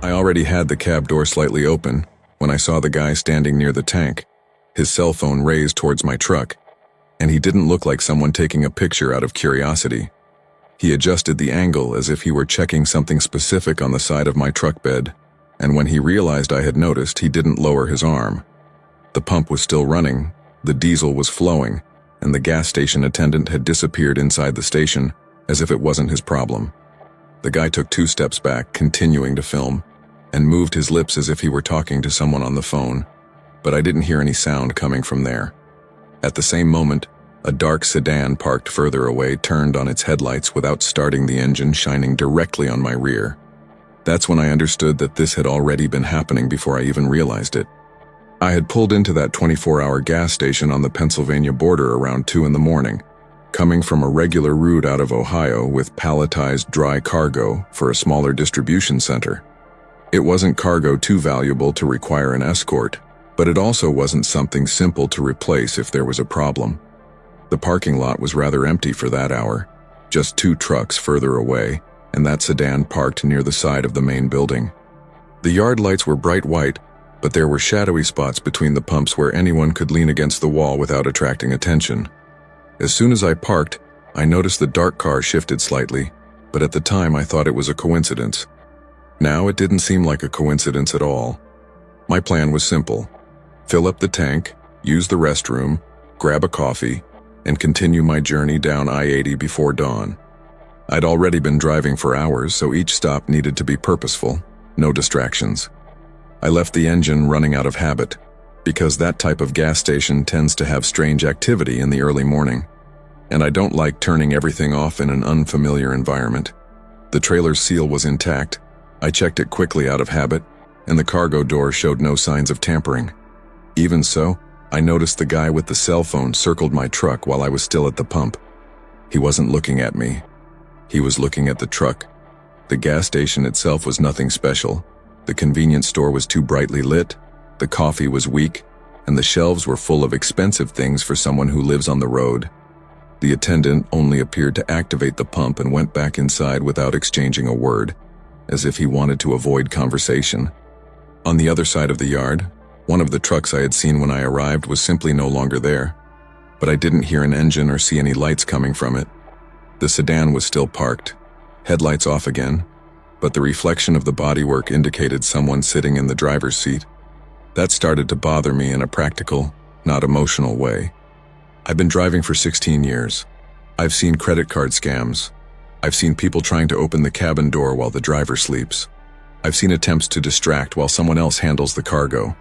I already had the cab door slightly open when I saw the guy standing near the tank, his cell phone raised towards my truck, and he didn't look like someone taking a picture out of curiosity. He adjusted the angle as if he were checking something specific on the side of my truck bed, and when he realized I had noticed, he didn't lower his arm. The pump was still running, the diesel was flowing, and the gas station attendant had disappeared inside the station as if it wasn't his problem. The guy took 2 steps back, continuing to film, and moved his lips as if he were talking to someone on the phone, but I didn't hear any sound coming from there. At the same moment, a dark sedan parked further away turned on its headlights without starting the engine, shining directly on my rear. That's when I understood that this had already been happening before I even realized it. I had pulled into that 24-hour gas station on the Pennsylvania border around 2 in the morning, coming from a regular route out of Ohio with palletized dry cargo for a smaller distribution center. It wasn't cargo too valuable to require an escort, but it also wasn't something simple to replace if there was a problem. The parking lot was rather empty for that hour, just 2 trucks further away, and that sedan parked near the side of the main building. The yard lights were bright white, but there were shadowy spots between the pumps where anyone could lean against the wall without attracting attention. As soon as I parked, I noticed the dark car shifted slightly, but at the time I thought it was a coincidence. Now it didn't seem like a coincidence at all. My plan was simple: fill up the tank, use the restroom, grab a coffee, and continue my journey down I-80 before dawn. I'd already been driving for hours, so each stop needed to be purposeful, no distractions. I left the engine running out of habit, because that type of gas station tends to have strange activity in the early morning, and I don't like turning everything off in an unfamiliar environment. The trailer's seal was intact. I checked it quickly out of habit, and the cargo door showed no signs of tampering. Even so, I noticed the guy with the cell phone circled my truck while I was still at the pump. He wasn't looking at me. He was looking at the truck. The gas station itself was nothing special. The convenience store was too brightly lit, the coffee was weak, and the shelves were full of expensive things for someone who lives on the road. The attendant only appeared to activate the pump and went back inside without exchanging a word, as if he wanted to avoid conversation. On the other side of the yard, one of the trucks I had seen when I arrived was simply no longer there, but I didn't hear an engine or see any lights coming from it. The sedan was still parked, headlights off again, but the reflection of the bodywork indicated someone sitting in the driver's seat. That started to bother me in a practical, not emotional way. I've been driving for 16 years. I've seen credit card scams. I've seen people trying to open the cabin door while the driver sleeps. I've seen attempts to distract while someone else handles the cargo.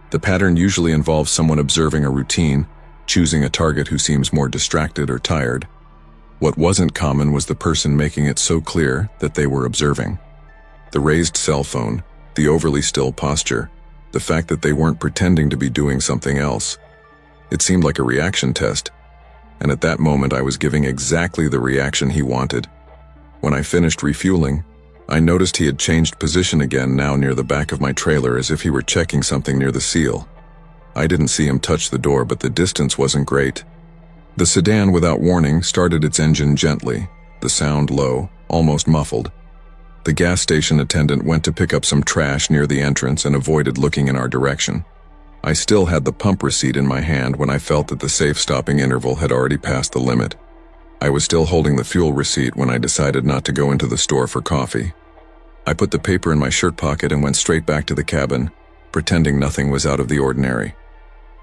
The pattern usually involves someone observing a routine, choosing a target who seems more distracted or tired. What wasn't common was the person making it so clear that they were observing. The raised cell phone, the overly still posture, the fact that they weren't pretending to be doing something else. It seemed like a reaction test, and at that moment I was giving exactly the reaction he wanted. When I finished refueling, I noticed he had changed position again, now near the back of my trailer, as if he were checking something near the seal. I didn't see him touch the door, but the distance wasn't great. The sedan, without warning, started its engine gently, the sound low, almost muffled. The gas station attendant went to pick up some trash near the entrance and avoided looking in our direction. I still had the pump receipt in my hand when I felt that the safe stopping interval had already passed the limit. I was still holding the fuel receipt when I decided not to go into the store for coffee. I put the paper in my shirt pocket and went straight back to the cabin, pretending nothing was out of the ordinary.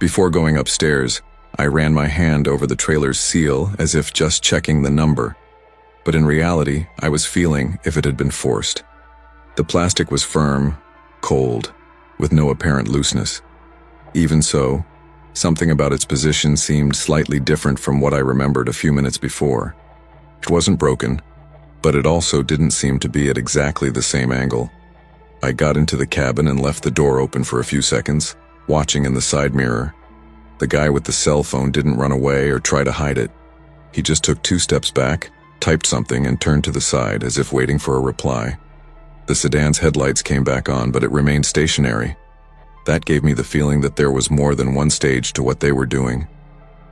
Before going upstairs, I ran my hand over the trailer's seal as if just checking the number, but in reality, I was feeling if it had been forced. The plastic was firm, cold, with no apparent looseness. Even so, something about its position seemed slightly different from what I remembered a few minutes before. It wasn't broken, but it also didn't seem to be at exactly the same angle. I got into the cabin and left the door open for a few seconds, watching in the side mirror. The guy with the cell phone didn't run away or try to hide it. He just took 2 steps back, typed something, and turned to the side as if waiting for a reply. The sedan's headlights came back on, but it remained stationary. That gave me the feeling that there was more than one stage to what they were doing.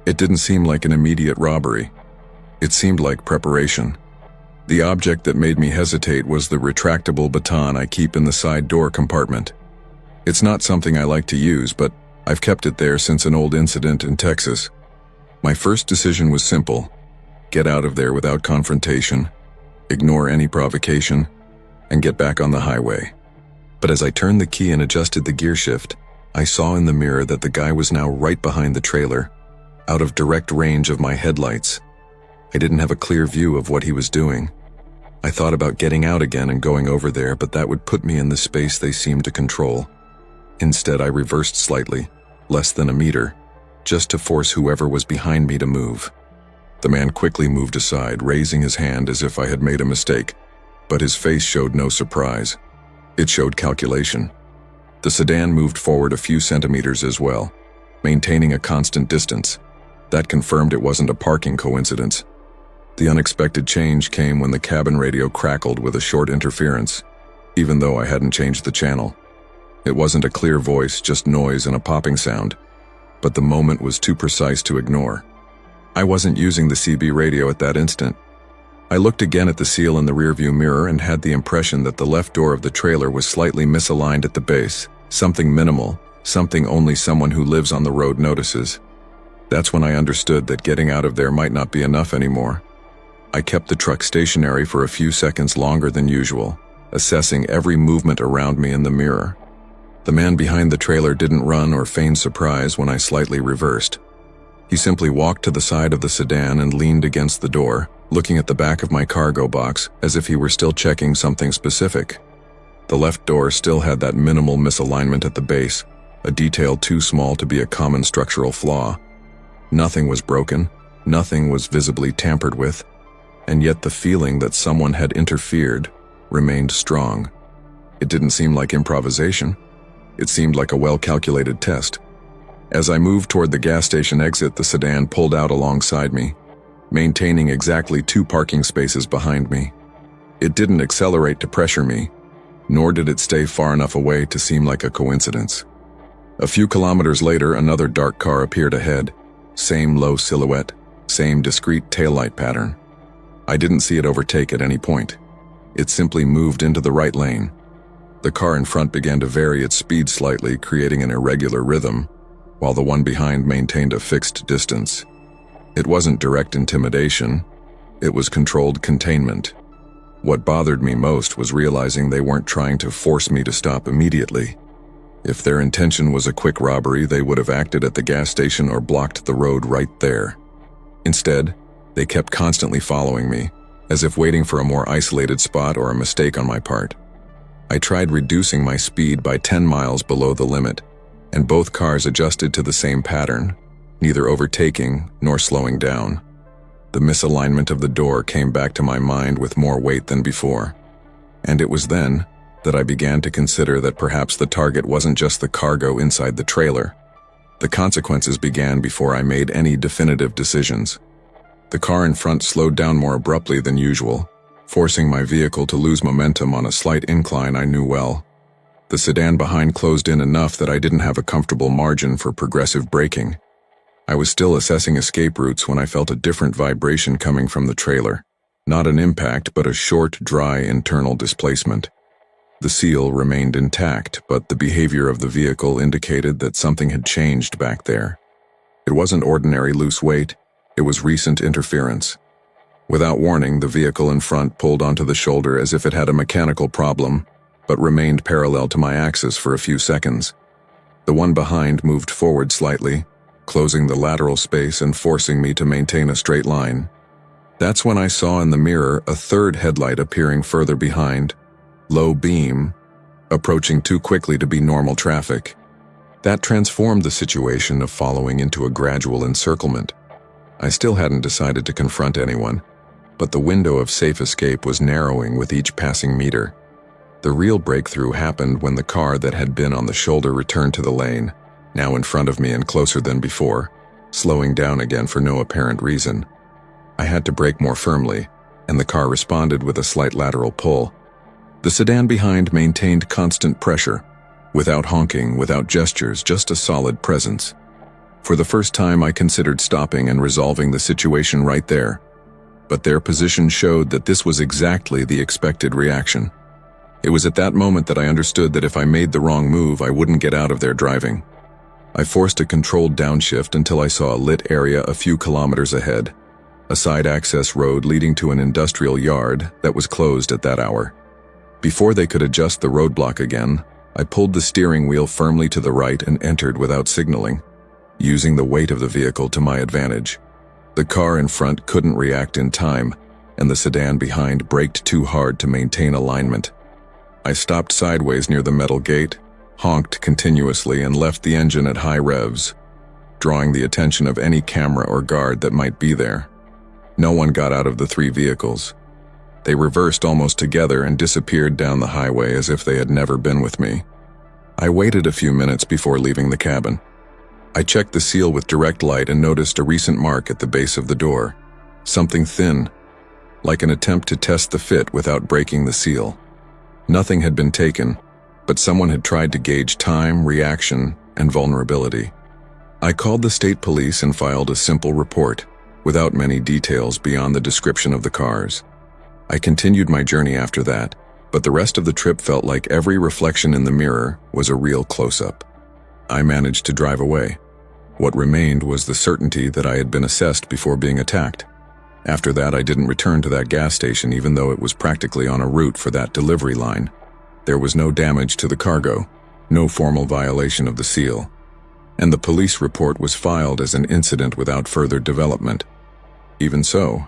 It didn't seem like an immediate robbery. It seemed like preparation. The object that made me hesitate was the retractable baton I keep in the side door compartment. It's not something I like to use, but I've kept it there since an old incident in Texas. My first decision was simple: get out of there without confrontation, ignore any provocation, and get back on the highway. But as I turned the key and adjusted the gear shift, I saw in the mirror that the guy was now right behind the trailer, out of direct range of my headlights. I didn't have a clear view of what he was doing. I thought about getting out again and going over there, but that would put me in the space they seemed to control. Instead, I reversed slightly, less than a meter, just to force whoever was behind me to move. The man quickly moved aside, raising his hand as if I had made a mistake, but his face showed no surprise. It showed calculation. The sedan moved forward a few centimeters as well, maintaining a constant distance. That confirmed it wasn't a parking coincidence. The unexpected change came when the cabin radio crackled with a short interference, even though I hadn't changed the channel. It wasn't a clear voice, just noise and a popping sound, but the moment was too precise to ignore. I wasn't using the CB radio at that instant. I looked again at the seal in the rearview mirror and had the impression that the left door of the trailer was slightly misaligned at the base, something minimal, something only someone who lives on the road notices. That's when I understood that getting out of there might not be enough anymore. I kept the truck stationary for a few seconds longer than usual, assessing every movement around me in the mirror. The man behind the trailer didn't run or feign surprise when I slightly reversed. He simply walked to the side of the sedan and leaned against the door, looking at the back of my cargo box as if he were still checking something specific. The left door still had that minimal misalignment at the base, a detail too small to be a common structural flaw. Nothing was broken, nothing was visibly tampered with, and yet the feeling that someone had interfered remained strong. It didn't seem like improvisation. It seemed like a well-calculated test. As I moved toward the gas station exit, the sedan pulled out alongside me, maintaining exactly 2 parking spaces behind me. It didn't accelerate to pressure me, nor did it stay far enough away to seem like a coincidence. A few kilometers later, another dark car appeared ahead. Same low silhouette, same discrete taillight pattern. I didn't see it overtake at any point. It simply moved into the right lane. The car in front began to vary its speed slightly, creating an irregular rhythm, while the one behind maintained a fixed distance. It wasn't direct intimidation, it was controlled containment. What bothered me most was realizing they weren't trying to force me to stop immediately. If their intention was a quick robbery, they would have acted at the gas station or blocked the road right there. Instead, they kept constantly following me, as if waiting for a more isolated spot or a mistake on my part. I tried reducing my speed by 10 miles below the limit, and both cars adjusted to the same pattern, neither overtaking nor slowing down. The misalignment of the door came back to my mind with more weight than before, and it was then that I began to consider that perhaps the target wasn't just the cargo inside the trailer. The consequences began before I made any definitive decisions. The car in front slowed down more abruptly than usual, forcing my vehicle to lose momentum on a slight incline I knew well. The sedan behind closed in enough that I didn't have a comfortable margin for progressive braking. I was still assessing escape routes when I felt a different vibration coming from the trailer. Not an impact, but a short, dry internal displacement. The seal remained intact, but the behavior of the vehicle indicated that something had changed back there. It wasn't ordinary loose weight, it was recent interference. Without warning, the vehicle in front pulled onto the shoulder as if it had a mechanical problem, but remained parallel to my axis for a few seconds. The one behind moved forward slightly, closing the lateral space and forcing me to maintain a straight line. That's when I saw in the mirror a third headlight appearing further behind, low beam, approaching too quickly to be normal traffic. That transformed the situation of following into a gradual encirclement. I still hadn't decided to confront anyone, but the window of safe escape was narrowing with each passing meter. The real breakthrough happened when the car that had been on the shoulder returned to the lane, now in front of me and closer than before, slowing down again for no apparent reason. I had to brake more firmly, and the car responded with a slight lateral pull. The sedan behind maintained constant pressure, without honking, without gestures, just a solid presence. For the first time, I considered stopping and resolving the situation right there. but their position showed that this was exactly the expected reaction. It was at that moment that I understood that if I made the wrong move, I wouldn't get out of there driving. I forced a controlled downshift until I saw a lit area a few kilometers ahead, a side access road leading to an industrial yard that was closed at that hour. Before they could adjust the roadblock again, I pulled the steering wheel firmly to the right and entered without signaling, using the weight of the vehicle to my advantage. The car in front couldn't react in time, and the sedan behind braked too hard to maintain alignment. I stopped sideways near the metal gate, honked continuously, and left the engine at high revs, drawing the attention of any camera or guard that might be there. No one got out of the three vehicles. They reversed almost together and disappeared down the highway as if they had never been with me. I waited a few minutes before leaving the cabin. I checked the seal with direct light and noticed a recent mark at the base of the door, something thin, like an attempt to test the fit without breaking the seal. Nothing had been taken, but someone had tried to gauge time, reaction, and vulnerability. I called the state police and filed a simple report, without many details beyond the description of the cars. I continued my journey after that, but the rest of the trip felt like every reflection in the mirror was a real close-up. I managed to drive away. What remained was the certainty that I had been assessed before being attacked. After that, I didn't return to that gas station even though it was practically on a route for that delivery line. There was no damage to the cargo, no formal violation of the seal, and the police report was filed as an incident without further development. Even so,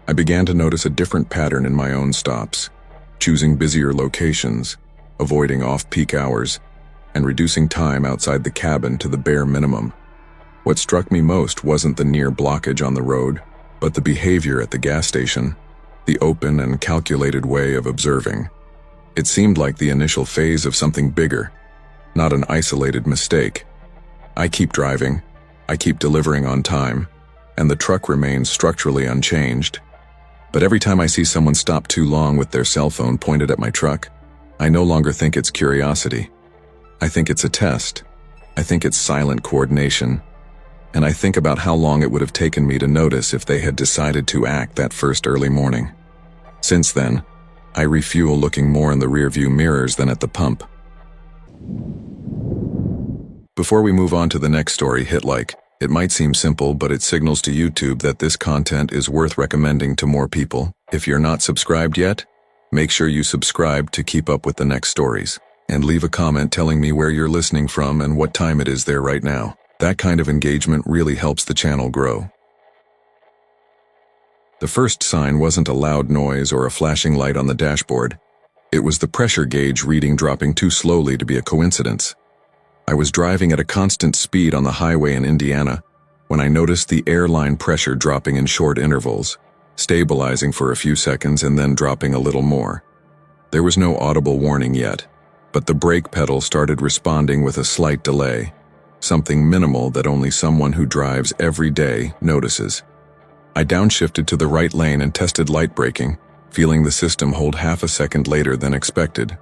I began to notice a different pattern in my own stops, choosing busier locations, avoiding off-peak hours, and reducing time outside the cabin to the bare minimum. What struck me most wasn't the near blockage on the road, but the behavior at the gas station, the open and calculated way of observing. It seemed like the initial phase of something bigger, not an isolated mistake. I keep driving, I keep delivering on time, and the truck remains structurally unchanged. But every time I see someone stop too long with their cell phone pointed at my truck, I no longer think it's curiosity. I think it's a test. I think it's silent coordination. And I think about how long it would have taken me to notice if they had decided to act that first early morning. Since then, I refuel looking more in the rearview mirrors than at the pump. Before we move on to the next story, hit like. It might seem simple, but it signals to YouTube that this content is worth recommending to more people. If you're not subscribed yet, make sure you subscribe to keep up with the next stories. And leave a comment telling me where you're listening from and what time it is there right now. That kind of engagement really helps the channel grow. The first sign wasn't a loud noise or a flashing light on the dashboard. It was the pressure gauge reading dropping too slowly to be a coincidence. I was driving at a constant speed on the highway in Indiana when I noticed the airline pressure dropping in short intervals, stabilizing for a few seconds and then dropping a little more. There was no audible warning yet, but the brake pedal started responding with a slight delay, something minimal that only someone who drives every day notices. I downshifted to the right lane and tested light braking, feeling the system hold half a second later than expected.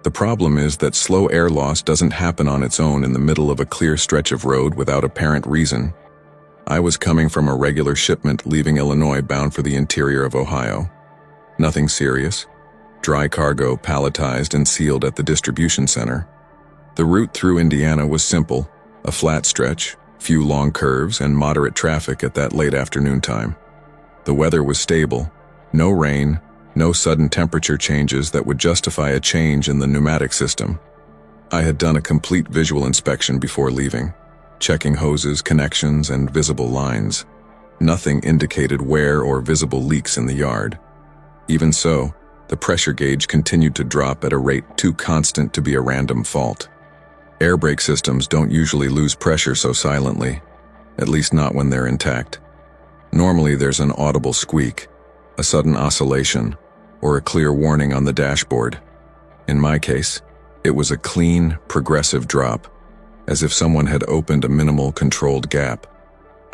The problem is that slow air loss doesn't happen on its own in the middle of a clear stretch of road without apparent reason. I was coming from a regular shipment leaving Illinois bound for the interior of Ohio. Nothing serious. Dry cargo palletized and sealed at the distribution center. The route through Indiana was simple, a flat stretch, few long curves, and moderate traffic at that late afternoon time. The weather was stable, no rain, no sudden temperature changes that would justify a change in the pneumatic system. I had done a complete visual inspection before leaving, checking hoses, connections, and visible lines. Nothing indicated wear or visible leaks in the yard. Even so, the pressure gauge continued to drop at a rate too constant to be a random fault. Air brake systems don't usually lose pressure so silently, at least not when they're intact. Normally there's an audible squeak, a sudden oscillation, or a clear warning on the dashboard. In my case, it was a clean, progressive drop, as if someone had opened a minimal controlled gap.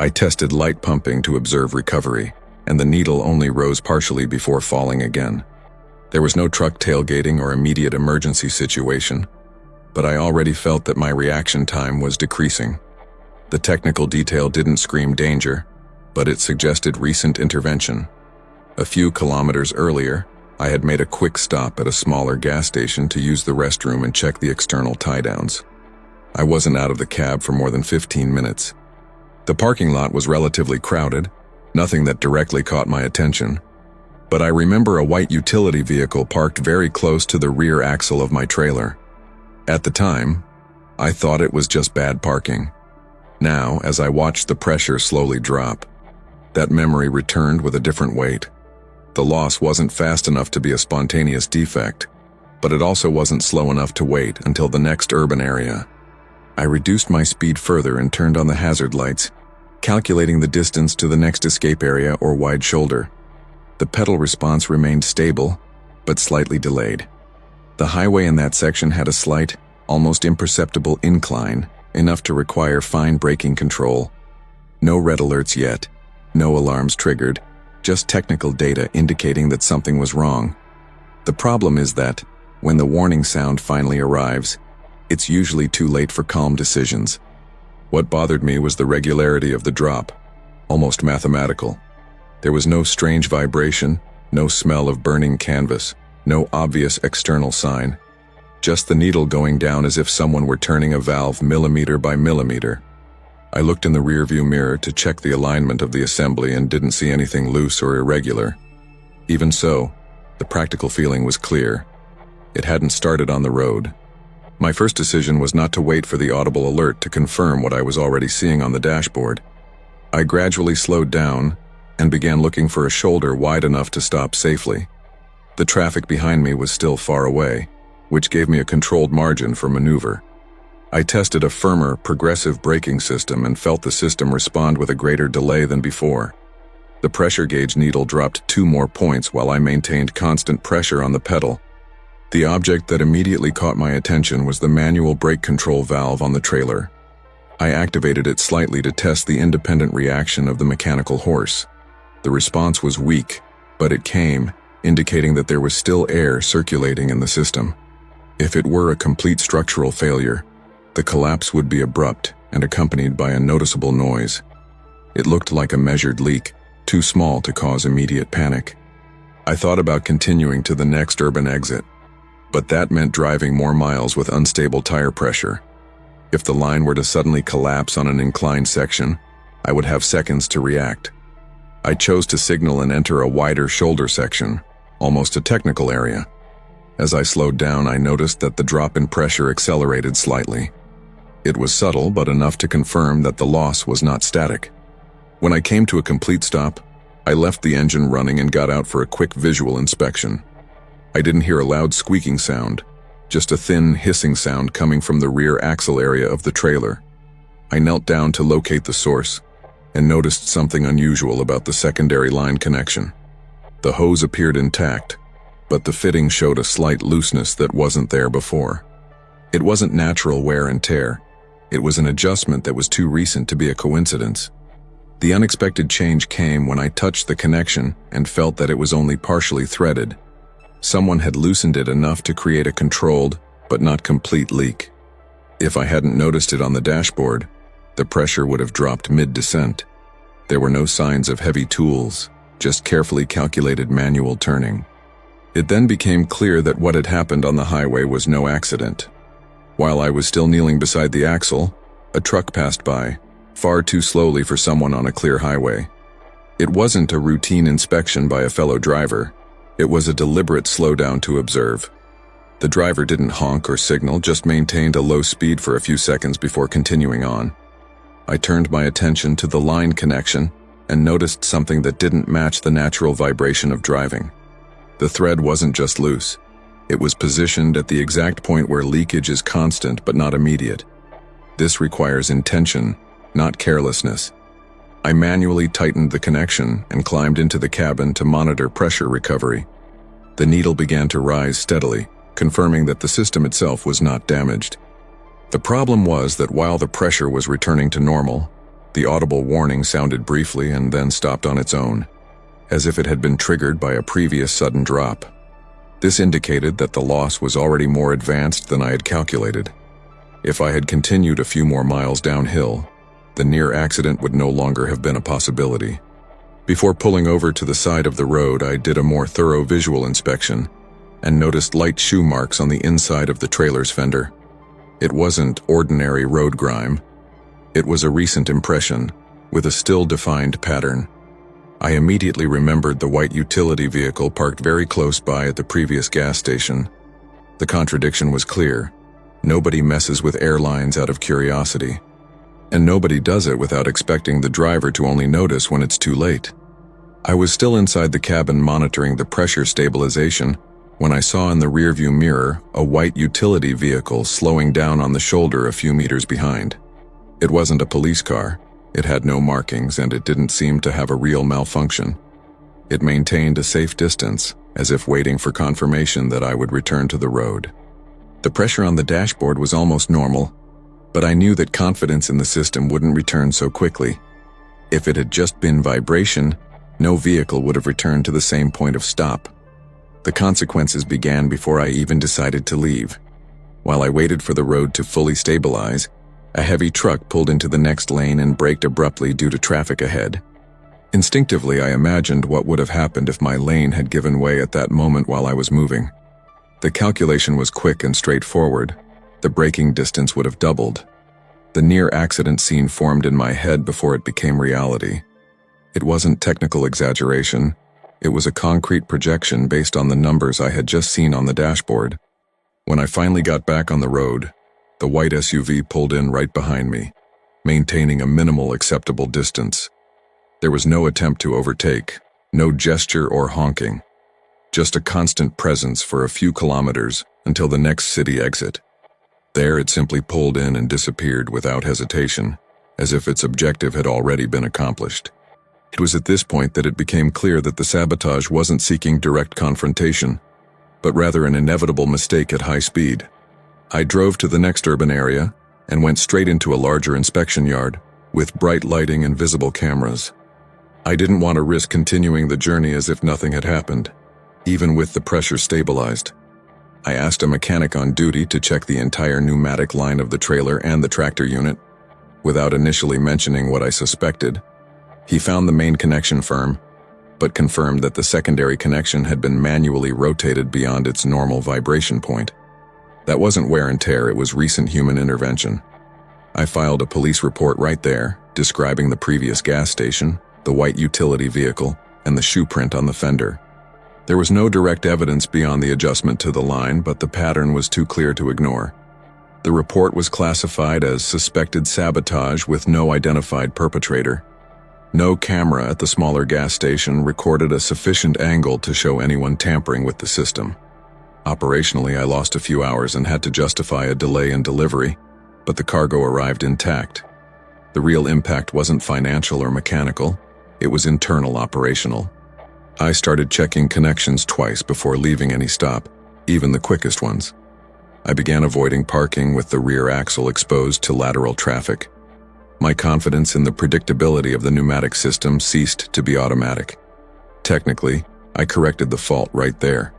I tested light pumping to observe recovery, and the needle only rose partially before falling again. There was no truck tailgating or immediate emergency situation, but I already felt that my reaction time was decreasing. The technical detail didn't scream danger, but it suggested recent intervention. A few kilometers earlier, I had made a quick stop at a smaller gas station to use the restroom and check the external tie-downs. I wasn't out of the cab for more than 15 minutes. The parking lot was relatively crowded, nothing that directly caught my attention. But I remember a white utility vehicle parked very close to the rear axle of my trailer. At the time, I thought it was just bad parking. Now, as I watched the pressure slowly drop, that memory returned with a different weight. The loss wasn't fast enough to be a spontaneous defect, but it also wasn't slow enough to wait until the next urban area. I reduced my speed further and turned on the hazard lights, calculating the distance to the next escape area or wide shoulder. The pedal response remained stable, but slightly delayed. The highway in that section had a slight, almost imperceptible incline, enough to require fine braking control. No red alerts yet, no alarms triggered, just technical data indicating that something was wrong. The problem is that, when the warning sound finally arrives, it's usually too late for calm decisions. What bothered me was the regularity of the drop, almost mathematical. There was no strange vibration, no smell of burning canvas, no obvious external sign. Just the needle going down as if someone were turning a valve millimeter by millimeter. I looked in the rearview mirror to check the alignment of the assembly and didn't see anything loose or irregular. Even so, the practical feeling was clear. It hadn't started on the road. My first decision was not to wait for the audible alert to confirm what I was already seeing on the dashboard. I gradually slowed down and began looking for a shoulder wide enough to stop safely. The traffic behind me was still far away, which gave me a controlled margin for maneuver. I tested a firmer, progressive braking system and felt the system respond with a greater delay than before. The pressure gauge needle dropped 2 more points while I maintained constant pressure on the pedal. The object that immediately caught my attention was the manual brake control valve on the trailer. I activated it slightly to test the independent reaction of the mechanical horse. The response was weak, but it came, indicating that there was still air circulating in the system. If it were a complete structural failure, the collapse would be abrupt and accompanied by a noticeable noise. It looked like a measured leak, too small to cause immediate panic. I thought about continuing to the next urban exit, but that meant driving more miles with unstable tire pressure. If the line were to suddenly collapse on an inclined section, I would have seconds to react. I chose to signal and enter a wider shoulder section, almost a technical area. As I slowed down, I noticed that the drop in pressure accelerated slightly. It was subtle, but enough to confirm that the loss was not static. When I came to a complete stop, I left the engine running and got out for a quick visual inspection. I didn't hear a loud squeaking sound, just a thin, hissing sound coming from the rear axle area of the trailer. I knelt down to locate the source and noticed something unusual about the secondary line connection. The hose appeared intact, but the fitting showed a slight looseness that wasn't there before. It wasn't natural wear and tear. It was an adjustment that was too recent to be a coincidence. The unexpected change came when I touched the connection and felt that it was only partially threaded. Someone had loosened it enough to create a controlled, but not complete leak. If I hadn't noticed it on the dashboard, the pressure would have dropped mid-descent. There were no signs of heavy tools, just carefully calculated manual turning. It then became clear that what had happened on the highway was no accident. While I was still kneeling beside the axle, a truck passed by, far too slowly for someone on a clear highway. It wasn't a routine inspection by a fellow driver. It was a deliberate slowdown to observe. The driver didn't honk or signal, just maintained a low speed for a few seconds before continuing on. I turned my attention to the line connection and noticed something that didn't match the natural vibration of driving. The thread wasn't just loose. It was positioned at the exact point where leakage is constant but not immediate. This requires intention, not carelessness. I manually tightened the connection and climbed into the cabin to monitor pressure recovery. The needle began to rise steadily, confirming that the system itself was not damaged. The problem was that while the pressure was returning to normal, the audible warning sounded briefly and then stopped on its own, as if it had been triggered by a previous sudden drop. This indicated that the loss was already more advanced than I had calculated. If I had continued a few more miles downhill, the near accident would no longer have been a possibility. Before pulling over to the side of the road, I did a more thorough visual inspection and noticed light shoe marks on the inside of the trailer's fender. It wasn't ordinary road grime. It was a recent impression, with a still-defined pattern. I immediately remembered the white utility vehicle parked very close by at the previous gas station. The contradiction was clear. Nobody messes with airlines out of curiosity. And nobody does it without expecting the driver to only notice when it's too late. I was still inside the cabin monitoring the pressure stabilization when I saw in the rearview mirror a white utility vehicle slowing down on the shoulder a few meters behind. It wasn't a police car. It had no markings, and it didn't seem to have a real malfunction. It maintained a safe distance, as if waiting for confirmation that I would return to the road. The pressure on the dashboard was almost normal, but I knew that confidence in the system wouldn't return so quickly. If it had just been vibration, no vehicle would have returned to the same point of stop. The consequences began before I even decided to leave. While I waited for the road to fully stabilize, a heavy truck pulled into the next lane and braked abruptly due to traffic ahead. Instinctively, I imagined what would have happened if my lane had given way at that moment while I was moving. The calculation was quick and straightforward. The braking distance would have doubled. The near-accident scene formed in my head before it became reality. It wasn't technical exaggeration. It was a concrete projection based on the numbers I had just seen on the dashboard. When I finally got back on the road, the white SUV pulled in right behind me, maintaining a minimal acceptable distance. There was no attempt to overtake, no gesture or honking, just a constant presence for a few kilometers until the next city exit. There it simply pulled in and disappeared without hesitation, as if its objective had already been accomplished. It was at this point that it became clear that the sabotage wasn't seeking direct confrontation, but rather an inevitable mistake at high speed. I drove to the next urban area and went straight into a larger inspection yard with bright lighting and visible cameras. I didn't want to risk continuing the journey as if nothing had happened, even with the pressure stabilized. I asked a mechanic on duty to check the entire pneumatic line of the trailer and the tractor unit. Without initially mentioning what I suspected, he found the main connection firm, but confirmed that the secondary connection had been manually rotated beyond its normal vibration point. That wasn't wear and tear, it was recent human intervention. I filed a police report right there, describing the previous gas station, the white utility vehicle, and the shoe print on the fender. There was no direct evidence beyond the adjustment to the line, but the pattern was too clear to ignore. The report was classified as suspected sabotage with no identified perpetrator. No camera at the smaller gas station recorded a sufficient angle to show anyone tampering with the system. Operationally, I lost a few hours and had to justify a delay in delivery, but the cargo arrived intact. The real impact wasn't financial or mechanical, it was internal operational. I started checking connections twice before leaving any stop, even the quickest ones. I began avoiding parking with the rear axle exposed to lateral traffic. My confidence in the predictability of the pneumatic system ceased to be automatic. Technically, I corrected the fault right there.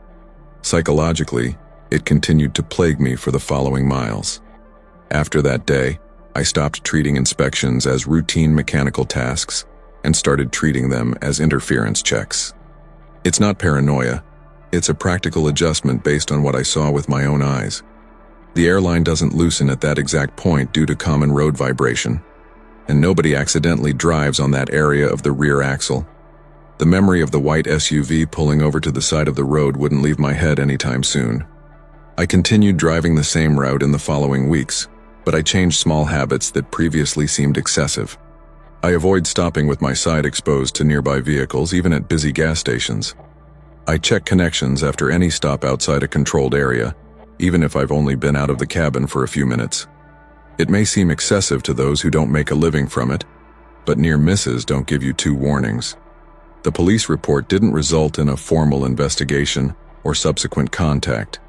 Psychologically, it continued to plague me for the following miles. After that day, I stopped treating inspections as routine mechanical tasks and started treating them as interference checks. It's not paranoia, it's a practical adjustment based on what I saw with my own eyes. The airline doesn't loosen at that exact point due to common road vibration, and nobody accidentally drives on that area of the rear axle. The memory of the white SUV pulling over to the side of the road wouldn't leave my head anytime soon. I continued driving the same route in the following weeks, but I changed small habits that previously seemed excessive. I avoid stopping with my side exposed to nearby vehicles, even at busy gas stations. I check connections after any stop outside a controlled area, even if I've only been out of the cabin for a few minutes. It may seem excessive to those who don't make a living from it, but near misses don't give you two warnings. The police report didn't result in a formal investigation or subsequent contact.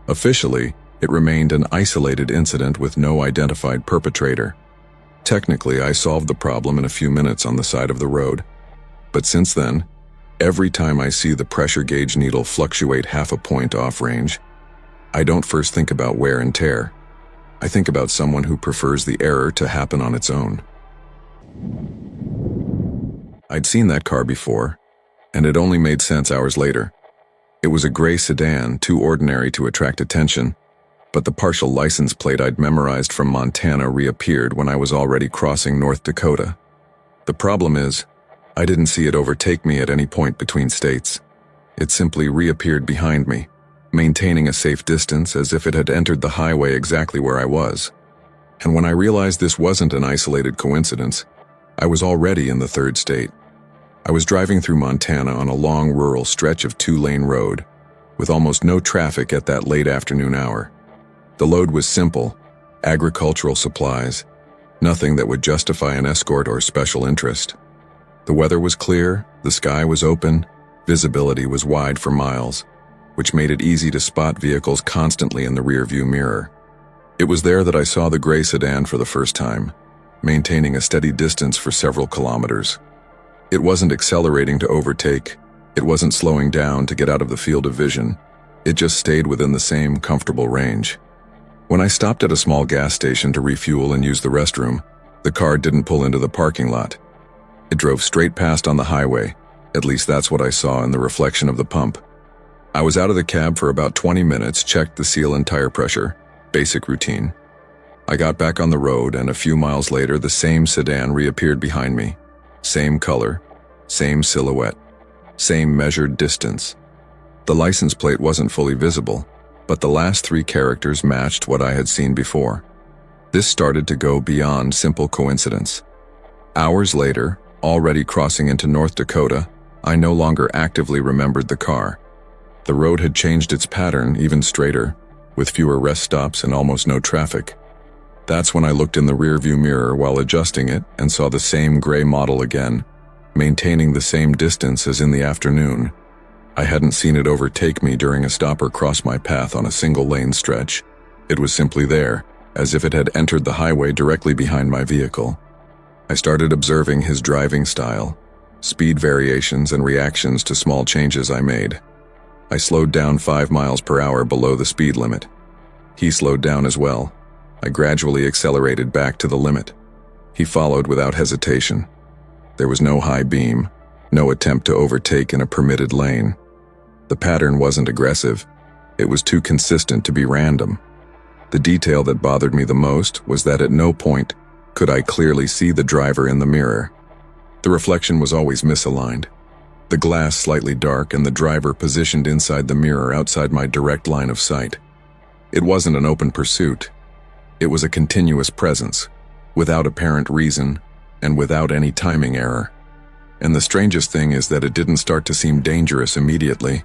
Officially, it remained an isolated incident with no identified perpetrator. Technically, I solved the problem in a few minutes on the side of the road. But since then, every time I see the pressure gauge needle fluctuate half a point off range, I don't first think about wear and tear. I think about someone who prefers the error to happen on its own. I'd seen that car before, and it only made sense hours later. It was a gray sedan, too ordinary to attract attention, but the partial license plate I'd memorized from Montana reappeared when I was already crossing North Dakota. The problem is, I didn't see it overtake me at any point between states. It simply reappeared behind me, maintaining a safe distance as if it had entered the highway exactly where I was. And when I realized this wasn't an isolated coincidence, I was already in the third state. I was driving through Montana on a long rural stretch of two-lane road, with almost no traffic at that late afternoon hour. The load was simple, agricultural supplies, nothing that would justify an escort or special interest. The weather was clear, the sky was open, visibility was wide for miles, which made it easy to spot vehicles constantly in the rearview mirror. It was there that I saw the gray sedan for the first time, maintaining a steady distance for several kilometers. It wasn't accelerating to overtake, it wasn't slowing down to get out of the field of vision, it just stayed within the same comfortable range. When I stopped at a small gas station to refuel and use the restroom, the car didn't pull into the parking lot. It drove straight past on the highway, at least that's what I saw in the reflection of the pump. I was out of the cab for about 20 minutes, checked the seal and tire pressure, basic routine. I got back on the road, and a few miles later the same sedan reappeared behind me. Same color, same silhouette, same measured distance. The license plate wasn't fully visible, but the last three characters matched what I had seen before. This started to go beyond simple coincidence. Hours later, already crossing into North Dakota, I no longer actively remembered the car. The road had changed its pattern, even straighter, with fewer rest stops and almost no traffic. That's when I looked in the rearview mirror while adjusting it and saw the same gray model again, maintaining the same distance as in the afternoon. I hadn't seen it overtake me during a stop or cross my path on a single-lane stretch. It was simply there, as if it had entered the highway directly behind my vehicle. I started observing his driving style, speed variations and reactions to small changes I made. I slowed down 5 miles per hour below the speed limit. He slowed down as well. I gradually accelerated back to the limit. He followed without hesitation. There was no high beam, no attempt to overtake in a permitted lane. The pattern wasn't aggressive. It was too consistent to be random. The detail that bothered me the most was that at no point could I clearly see the driver in the mirror. The reflection was always misaligned. The glass slightly dark and the driver positioned inside the mirror outside my direct line of sight. It wasn't an open pursuit. It was a continuous presence, without apparent reason and without any timing error. And the strangest thing is that it didn't start to seem dangerous immediately.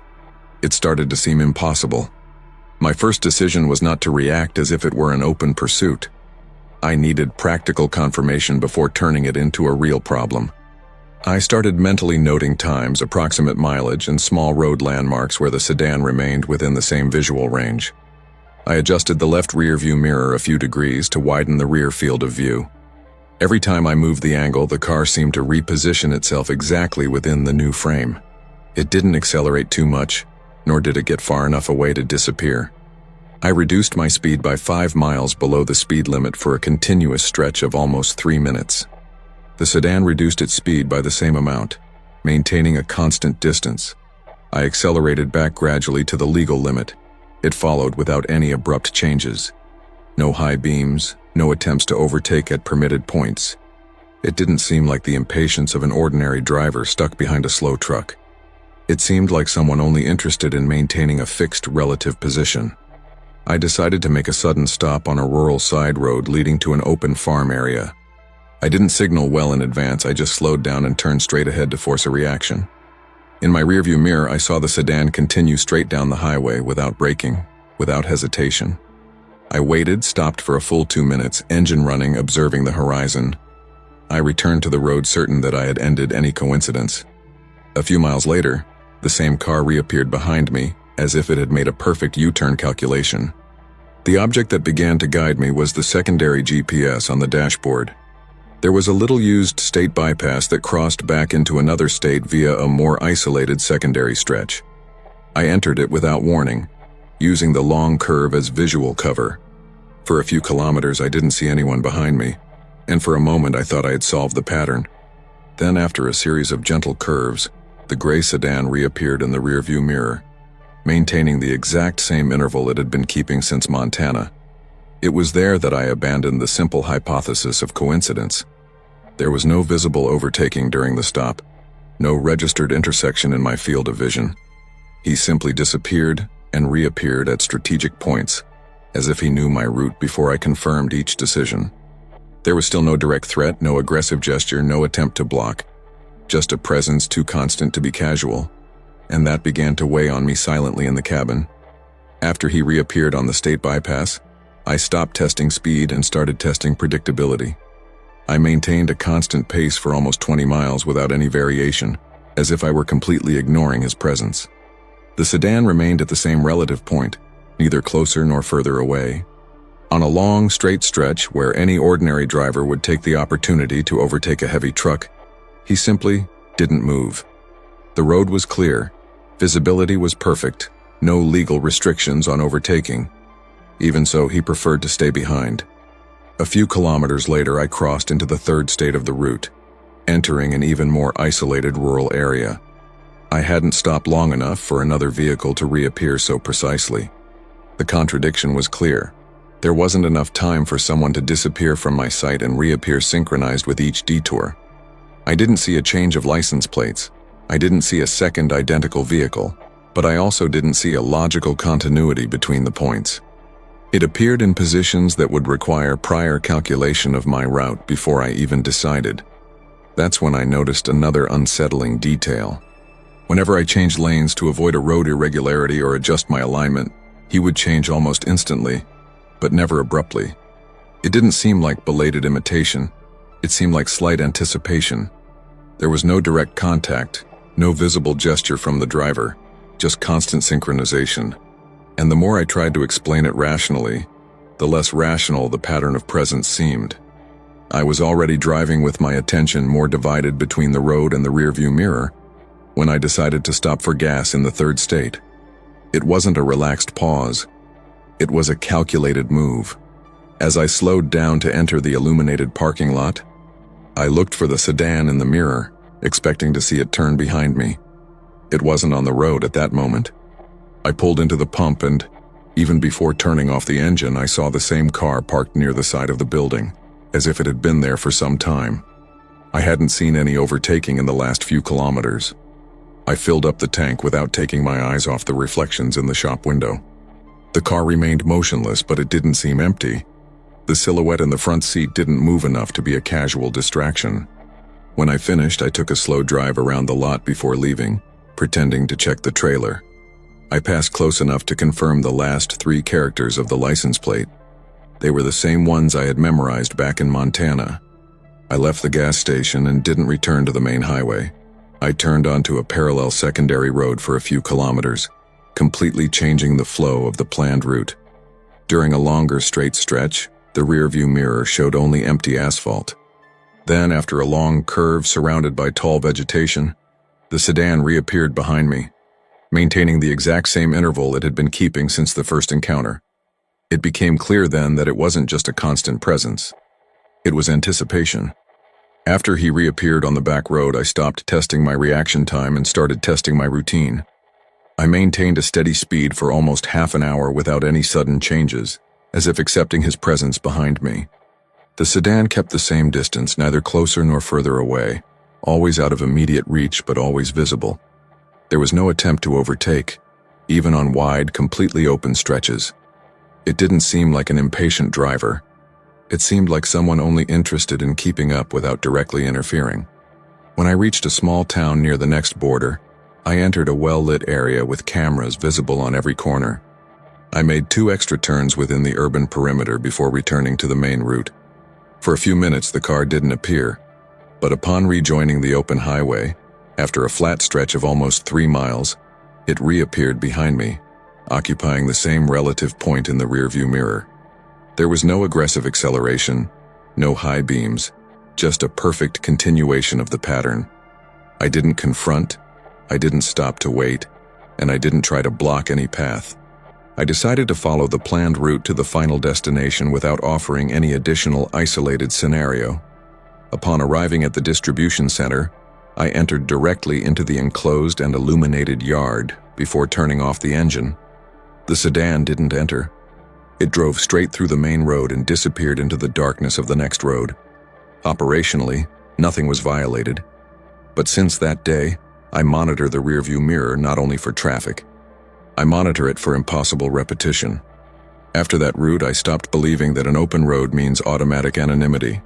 It started to seem impossible. My first decision was not to react as if it were an open pursuit. I needed practical confirmation before turning it into a real problem. I started mentally noting times, approximate mileage, and small road landmarks where the sedan remained within the same visual range. I adjusted the left rear view mirror a few degrees to widen the rear field of view. Every time I moved the angle, the car seemed to reposition itself exactly within the new frame. It didn't accelerate too much, nor did it get far enough away to disappear. I reduced my speed by 5 miles below the speed limit for a continuous stretch of almost 3 minutes. The sedan reduced its speed by the same amount, maintaining a constant distance. I accelerated back gradually to the legal limit. It followed without any abrupt changes. No high beams, no attempts to overtake at permitted points. It didn't seem like the impatience of an ordinary driver stuck behind a slow truck. It seemed like someone only interested in maintaining a fixed relative position. I decided to make a sudden stop on a rural side road leading to an open farm area. I didn't signal well in advance, I just slowed down and turned straight ahead to force a reaction. In my rearview mirror, I saw the sedan continue straight down the highway without braking, without hesitation. I waited, stopped for a full 2 minutes, engine running, observing the horizon. I returned to the road certain that I had ended any coincidence. A few miles later, the same car reappeared behind me, as if it had made a perfect U-turn calculation. The object that began to guide me was the secondary GPS on the dashboard. There was a little-used state bypass that crossed back into another state via a more isolated secondary stretch. I entered it without warning, using the long curve as visual cover. For a few kilometers I didn't see anyone behind me, and for a moment I thought I had solved the pattern. Then, after a series of gentle curves, the gray sedan reappeared in the rearview mirror, maintaining the exact same interval it had been keeping since Montana. It was there that I abandoned the simple hypothesis of coincidence. There was no visible overtaking during the stop, no registered intersection in my field of vision. He simply disappeared and reappeared at strategic points, as if he knew my route before I confirmed each decision. There was still no direct threat, no aggressive gesture, no attempt to block, just a presence too constant to be casual, and that began to weigh on me silently in the cabin. After he reappeared on the state bypass, I stopped testing speed and started testing predictability. I maintained a constant pace for almost 20 miles without any variation, as if I were completely ignoring his presence. The sedan remained at the same relative point, neither closer nor further away. On a long, straight stretch where any ordinary driver would take the opportunity to overtake a heavy truck, he simply didn't move. The road was clear, visibility was perfect, no legal restrictions on overtaking. Even so, he preferred to stay behind. A few kilometers later, I crossed into the third state of the route, entering an even more isolated rural area. I hadn't stopped long enough for another vehicle to reappear so precisely. The contradiction was clear. There wasn't enough time for someone to disappear from my sight and reappear synchronized with each detour. I didn't see a change of license plates. I didn't see a second identical vehicle, but I also didn't see a logical continuity between the points. It appeared in positions that would require prior calculation of my route before I even decided. That's when I noticed another unsettling detail. Whenever I changed lanes to avoid a road irregularity or adjust my alignment, he would change almost instantly, but never abruptly. It didn't seem like belated imitation. It seemed like slight anticipation. There was no direct contact, no visible gesture from the driver, just constant synchronization. And the more I tried to explain it rationally, the less rational the pattern of presence seemed. I was already driving with my attention more divided between the road and the rearview mirror when I decided to stop for gas in the third state. It wasn't a relaxed pause. It was a calculated move. As I slowed down to enter the illuminated parking lot, I looked for the sedan in the mirror, expecting to see it turn behind me. It wasn't on the road at that moment. I pulled into the pump and, even before turning off the engine, I saw the same car parked near the side of the building, as if it had been there for some time. I hadn't seen any overtaking in the last few kilometers. I filled up the tank without taking my eyes off the reflections in the shop window. The car remained motionless, but it didn't seem empty. The silhouette in the front seat didn't move enough to be a casual distraction. When I finished, I took a slow drive around the lot before leaving, pretending to check the trailer. I passed close enough to confirm the last 3 characters of the license plate. They were the same ones I had memorized back in Montana. I left the gas station and didn't return to the main highway. I turned onto a parallel secondary road for a few kilometers, completely changing the flow of the planned route. During a longer straight stretch, the rearview mirror showed only empty asphalt. Then, after a long curve surrounded by tall vegetation, the sedan reappeared behind me, maintaining the exact same interval it had been keeping since the first encounter. It became clear then that it wasn't just a constant presence. It was anticipation. After he reappeared on the back road, I stopped testing my reaction time and started testing my routine. I maintained a steady speed for almost half an hour without any sudden changes, as if accepting his presence behind me. The sedan kept the same distance, neither closer nor further away, always out of immediate reach but always visible. There was no attempt to overtake, even on wide, completely open stretches. It didn't seem like an impatient driver. It seemed like someone only interested in keeping up without directly interfering. When I reached a small town near the next border, I entered a well-lit area with cameras visible on every corner. I made 2 extra turns within the urban perimeter before returning to the main route. For a few minutes the car didn't appear, but upon rejoining the open highway, after a flat stretch of almost 3 miles, it reappeared behind me, occupying the same relative point in the rearview mirror. There was no aggressive acceleration, no high beams, just a perfect continuation of the pattern. I didn't confront, I didn't stop to wait, and I didn't try to block any path. I decided to follow the planned route to the final destination without offering any additional isolated scenario. Upon arriving at the distribution center, I entered directly into the enclosed and illuminated yard before turning off the engine. The sedan didn't enter. It drove straight through the main road and disappeared into the darkness of the next road. Operationally, nothing was violated. But since that day, I monitor the rearview mirror not only for traffic. I monitor it for impossible repetition. After that route, I stopped believing that an open road means automatic anonymity.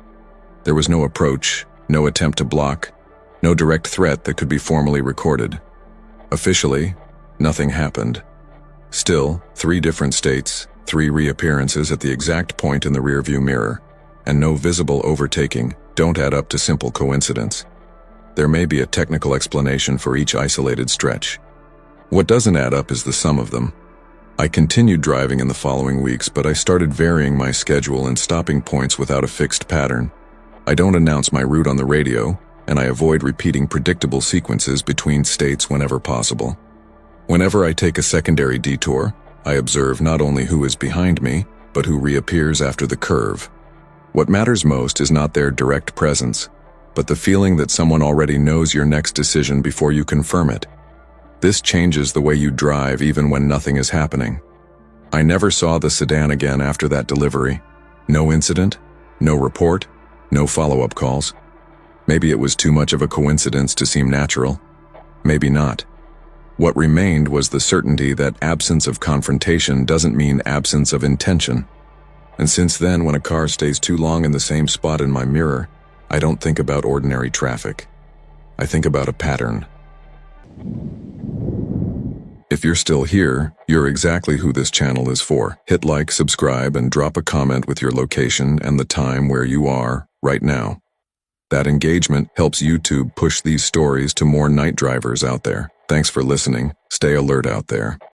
There was no approach, no attempt to block, no direct threat that could be formally recorded. Officially, nothing happened. Still, 3 different states, 3 reappearances at the exact point in the rearview mirror, and no visible overtaking don't add up to simple coincidence. There may be a technical explanation for each isolated stretch. What doesn't add up is the sum of them. I continued driving in the following weeks, but I started varying my schedule and stopping points without a fixed pattern. I don't announce my route on the radio, and I avoid repeating predictable sequences between states whenever possible. Whenever I take a secondary detour, I observe not only who is behind me, but who reappears after the curve. What matters most is not their direct presence, but the feeling that someone already knows your next decision before you confirm it. This changes the way you drive even when nothing is happening. I never saw the sedan again after that delivery. No incident, no report, no follow-up calls. Maybe it was too much of a coincidence to seem natural. Maybe not. What remained was the certainty that absence of confrontation doesn't mean absence of intention. And since then, when a car stays too long in the same spot in my mirror, I don't think about ordinary traffic. I think about a pattern. If you're still here, you're exactly who this channel is for. Hit like, subscribe, and drop a comment with your location and the time where you are right now. That engagement helps YouTube push these stories to more night drivers out there. Thanks for listening. Stay alert out there.